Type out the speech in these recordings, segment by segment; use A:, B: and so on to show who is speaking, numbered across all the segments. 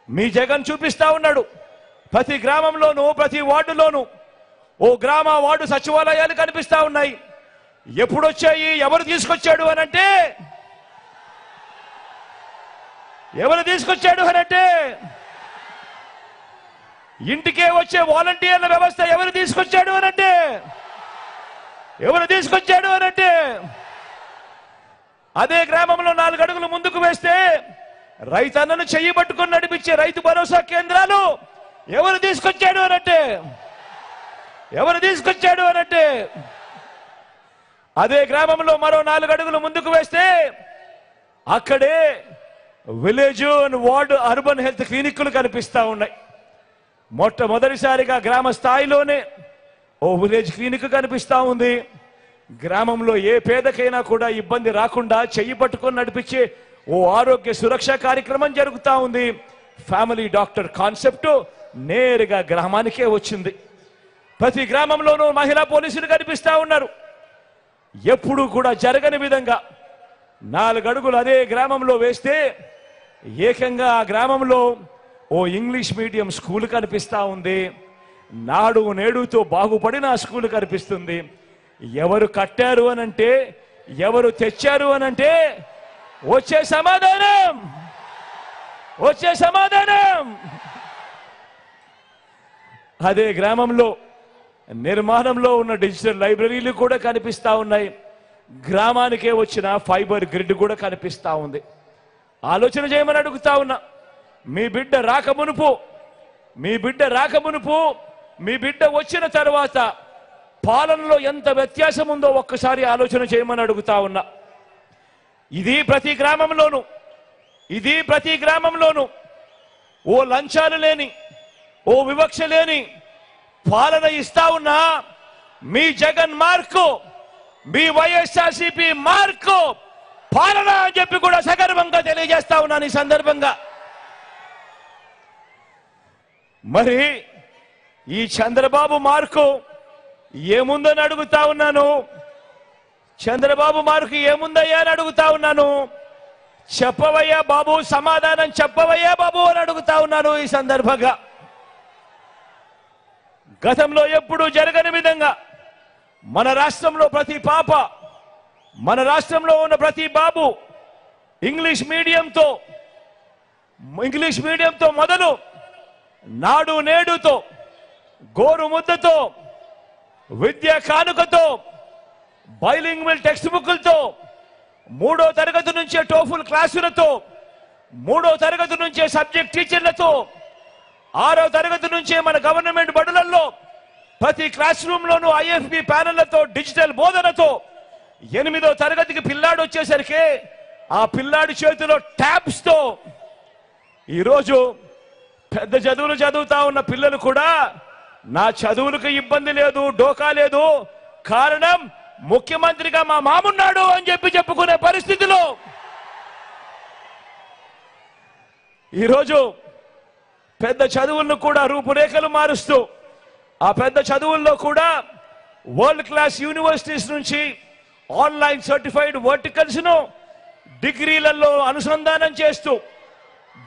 A: మీ జగన్ చూపిస్తా ఉన్నాడు. ప్రతి గ్రామంలోనూ ప్రతి వార్డులోనూ ఓ గ్రామ వార్డు సచివాలయాలు కనిపిస్తా ఉన్నాయి. ఎప్పుడు వచ్చాయి, ఎవరు తీసుకొచ్చాడు అనంటే ఇంటికే వచ్చే వాలంటీర్ల వ్యవస్థ ఎవరు తీసుకొచ్చాడు అనంటే అదే గ్రామంలో 4 అడుగులు ముందుకు వేస్తే రైతన్నను చెయ్యి పట్టుకొని నడిపించే రైతు భరోసా కేంద్రాలు ఎవరు తీసుకొచ్చాడు అనంటే అదే గ్రామంలో మరో 4 అడుగులు ముందుకు వేస్తే అక్కడే village and ward urban health క్లినిక్లు కనిపిస్తా ఉన్నాయి. మొట్టమొదటిసారిగా గ్రామ స్థాయిలోనే ఓ విలేజ్ క్లినిక్ కనిపిస్తా ఉంది. గ్రామంలో ఏ పేదకైనా కూడా ఇబ్బంది రాకుండా చెయ్యి పట్టుకొని నడిపించే ఓ ఆరోగ్య సురక్ష కార్యక్రమం జరుగుతా ఉంది. ఫ్యామిలీ డాక్టర్ కాన్సెప్ట్ నేరుగా గ్రామానికే వచ్చింది. ప్రతి గ్రామంలోనూ మహిళా పోలీసులు కనిపిస్తా ఉన్నారు. ఎప్పుడు కూడా జరగని విధంగా 4 అడుగులు అదే గ్రామంలో వేస్తే ఏకంగా ఆ గ్రామంలో ఓ ఇంగ్లీష్ మీడియం స్కూల్ కనిపిస్తా ఉంది. నాడు నేడుతో బాగుపడిన స్కూల్ కనిపిస్తుంది. ఎవరు కట్టారు అనంటే, ఎవరు తెచ్చారు అనంటే వచ్చే సమాధానం అదే గ్రామంలో నిర్మాణంలో ఉన్న డిజిటల్ లైబ్రరీలు కూడా కనిపిస్తా ఉన్నాయి. గ్రామానికే వచ్చిన ఫైబర్ గ్రిడ్ కూడా కనిపిస్తా ఉంది. ఆలోచన చేయమని అడుగుతా ఉన్నా. మీ బిడ్డ రాకమునుపు, మీ బిడ్డ వచ్చిన తర్వాత పాలనలో ఎంత వ్యత్యాసం ఉందో ఒక్కసారి ఆలోచన చేయమని అడుగుతా ఉన్నా. ఇది ప్రతి గ్రామంలోనూ ఓ లంచాలు లేని, ఓ వివక్ష లేని పాలన ఇస్తా ఉన్నా మీ జగన్ మార్కు, మీ వైఎస్ఆర్సీపీ మార్కు పాలన అని చెప్పి కూడా సగర్వంగా తెలియజేస్తా ఉన్నాను ఈ సందర్భంగా. మరి ఈ చంద్రబాబు మార్కు ఏముందని అడుగుతా ఉన్నాను. చంద్రబాబు మార్కు ఏముందయ్యా అని అడుగుతా ఉన్నాను. చెప్పవయ్యా బాబు, సమాధానం చెప్పవయ్యా బాబు అని అడుగుతా ఉన్నాను ఈ సందర్భంగా. గతంలో ఎప్పుడూ జరగని విధంగా మన రాష్ట్రంలో ప్రతి పాప, మన రాష్ట్రంలో ఉన్న ప్రతి బాబు ఇంగ్లీష్ మీడియంతో మొదలు నాడు నేడుతో, గోరు ముద్దతో, విద్యా కానుకతో, బైలింగ్వల్ టెక్స్ట్ బుక్లతో, 3వ తరగతి నుంచే టోఫుల్ క్లాసులతో, 3వ తరగతి నుంచే సబ్జెక్ట్ టీచర్లతో, 6వ తరగతి నుంచే మన గవర్నమెంట్ బడులలో ప్రతి క్లాస్ రూమ్ లోనూ ఐఎఫ్బి ప్యానెళ్లతో, డిజిటల్ బోధనతో, 8వ తరగతికి పిల్లాడు వచ్చేసరికి ఆ పిల్లాడి చేతిలో ట్యాబ్స్ తో ఈరోజు పెద్ద చదువులు చదువుతా ఉన్న పిల్లలు కూడా నా చదువులకు ఇబ్బంది లేదు, డోకా లేదు, కారణం ముఖ్యమంత్రిగా మా మామున్నాడు అని చెప్పుకునే పరిస్థితిలో ఈరోజు పెద్ద చదువులను కూడా రూపురేఖలు మారుస్తూ, ఆ పెద్ద చదువుల్లో కూడా వరల్డ్ క్లాస్ యూనివర్సిటీస్ నుంచి ఆన్లైన్ సర్టిఫైడ్ వర్టికల్స్ ను డిగ్రీలలో అనుసంధానం చేస్తూ,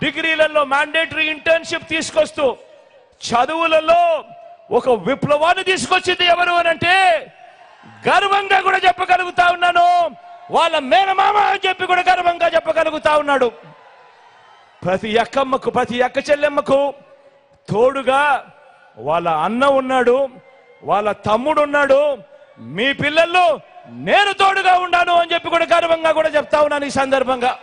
A: డిగ్రీలలో మ్యాండేటరీ ఇంటర్న్షిప్ తీసుకొస్తూ, చదువులలో ఒక విప్లవాన్ని తీసుకొచ్చింది ఎవరు అనంటే గర్వంగా కూడా చెప్పగలుగుతా ఉన్నాను. వాళ్ళ మేనమామ అని చెప్పి కూడా గర్వంగా చెప్పగలుగుతా ఉన్నాడు. ప్రతి అక్కమ్మకు, ప్రతి అక్క చెల్లెమ్మకు తోడుగా వాళ్ళ అన్న ఉన్నాడు, వాళ్ళ తమ్ముడు ఉన్నాడు. మీ పిల్లల్లో నేను తోడుగా ఉన్నాను అని చెప్పి కూడా గర్వంగా కూడా చెప్తా ఉన్నాను ఈ సందర్భంగా.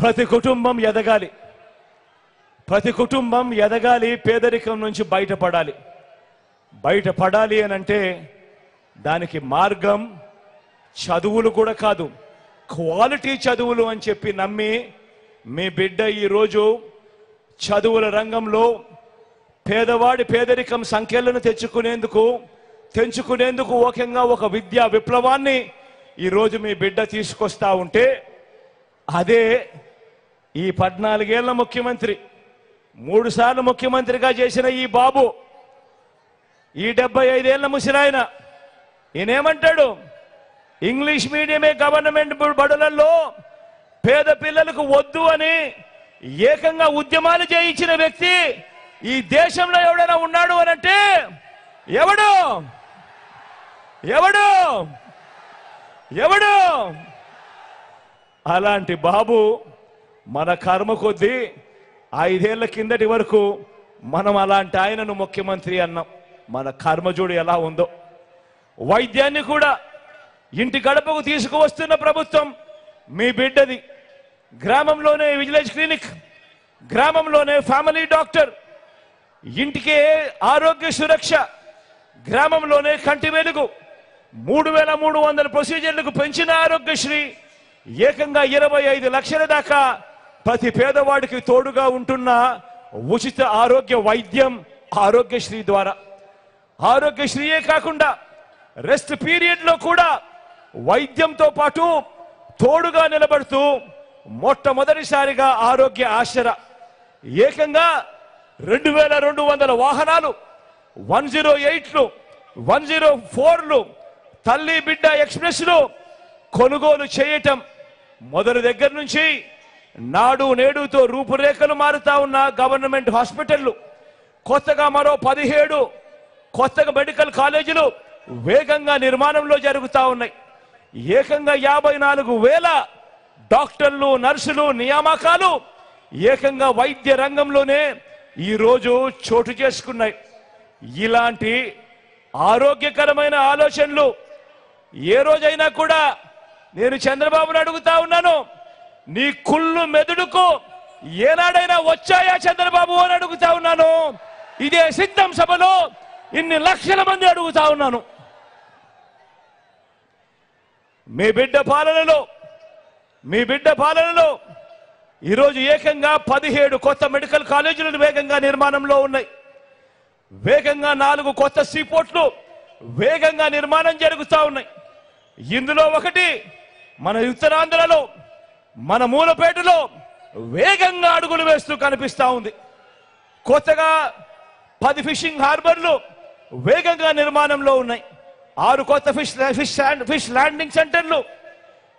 A: ప్రతి కుటుంబం ఎదగాలి, పేదరికం నుంచి బయటపడాలి అనంటే దానికి మార్గం చదువులు కూడా కాదు, క్వాలిటీ చదువులు అని చెప్పి నమ్మి మీ బిడ్డ ఈరోజు చదువుల రంగంలో పేదవాడి పేదరికం సంఖ్యలను తెంచుకునేందుకు ఒక విద్యా విప్లవాన్ని ఈరోజు మీ బిడ్డ తీసుకొస్తా ఉంటే అదే ఈ 14 ఏళ్ల ముఖ్యమంత్రి 3 సార్లు ముఖ్యమంత్రిగా చేసిన ఈ బాబు, ఈ 75 ఏళ్ల ముసిరాయన ఈయనేమంటాడు? ఇంగ్లీష్ మీడియమే గవర్నమెంట్ బడులలో పేద పిల్లలకు వద్దు అని ఏకంగా ఉద్యమాలు చేయించిన వ్యక్తి ఈ దేశంలో ఎవడైనా ఉన్నాడు అనంటే ఎవడు ఎవడు ఎవడు? అలాంటి బాబు మన కర్మ కొద్దీ 5 ఏళ్ల కిందటి వరకు మనం అలాంటి ఆయనను ముఖ్యమంత్రి అన్నాం. మన కర్మజోడు ఎలా ఉందో. వైద్యాన్ని కూడా ఇంటి గడపకు తీసుకువస్తున్న ప్రభుత్వం మీ బిడ్డది. గ్రామంలోనే విలేజ్ క్లినిక్, గ్రామంలోనే ఫ్యామిలీ డాక్టర్, ఇంటికే ఆరోగ్య సురక్ష, గ్రామంలోనే కంటి వెలుగు, 3300 ప్రొసీజర్లకు పెంచిన ఆరోగ్యశ్రీ, ఏకంగా 25 లక్షల దాకా ప్రతి పేదవాడికి తోడుగా ఉంటున్న ఉచిత ఆరోగ్య వైద్యం ఆరోగ్యశ్రీ ద్వారా. ఆరోగ్యశ్రీయే కాకుండా రెస్ట్ పీరియడ్ లో కూడా వైద్యంతో పాటు తోడుగా నిలబడుతూ మొట్టమొదటిసారిగా ఆరోగ్య ఆసరా ఏకంగా 2200 వాహనాలు, 108లు, 104లు, తల్లి బిడ్డ ఎక్స్ప్రెస్లు కొనుగోలు చేయటం మొదటి దగ్గర నుంచి నాడు నేడుతో రూపురేఖలు మారుతా ఉన్న గవర్నమెంట్ హాస్పిటళ్లు, కొత్తగా మరో 17 కొత్తగా మెడికల్ కాలేజీలు వేగంగా నిర్మాణంలో జరుగుతూ ఉన్నాయి. ఏకంగా 54,000 డాక్టర్లు, నర్సులు నియామకాలు ఏకంగా వైద్య రంగంలోనే ఈరోజు చోటు చేసుకున్నాయి. ఇలాంటి ఆరోగ్యకరమైన ఆలోచనలు ఏ రోజైనా కూడా నేను చంద్రబాబును అడుగుతా ఉన్నాను, నీ కుళ్ళు మెదడుకు ఏనాడైనా వచ్చాయా చంద్రబాబు అని అడుగుతా ఉన్నాను. ఇదే సిద్ధం సభలో ఇన్ని లక్షల మంది అడుగుతా ఉన్నాను. మీ బిడ్డ పాలనలో ఈరోజు ఏకంగా 17 కొత్త మెడికల్ కాలేజీలు వేగంగా నిర్మాణంలో ఉన్నాయి. వేగంగా 4 కొత్త సీపోర్ట్లు వేగంగా నిర్మాణం జరుగుతూ ఉన్నాయి. ఇందులో ఒకటి మన ఉత్తరాంధ్రలో, మన మూలపేటలో వేగంగా అడుగులు వేస్తూ కనిపిస్తా ఉంది. కొత్తగా 10 ఫిషింగ్ హార్బర్లు వేగంగా నిర్మాణంలో ఉన్నాయి. 6 కొత్త ఫిష్ ల్యాండింగ్ సెంటర్లు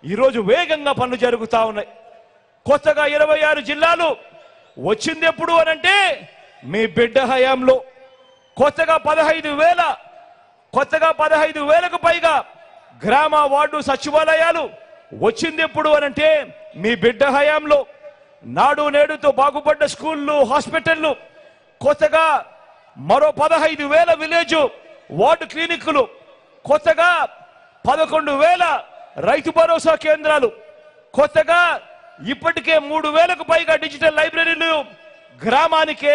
A: ఈరోజు వేగంగా పనులు జరుగుతూ ఉన్నాయి. కొత్తగా 26 జిల్లాలు వచ్చింది ఎప్పుడు అనంటే మీ బిడ్డ హయాంలో. కొత్తగా 15,000కు పైగా గ్రామ వార్డు సచివాలయాలు వచ్చింది ఎప్పుడు అనంటే మీ బిడ్డ హయాంలో. నాడు నేడుతో బాగుపడ్డ స్కూళ్ళు, హాస్పిటళ్లు, కొత్తగా మరో 15,000 విలేజ్ వార్డు క్లినిక్లు, కొత్తగా 11,000 రైతు భరోసా కేంద్రాలు, కొత్తగా ఇప్పటికే 3,000కు పైగా డిజిటల్ లైబ్రరీలు గ్రామానికే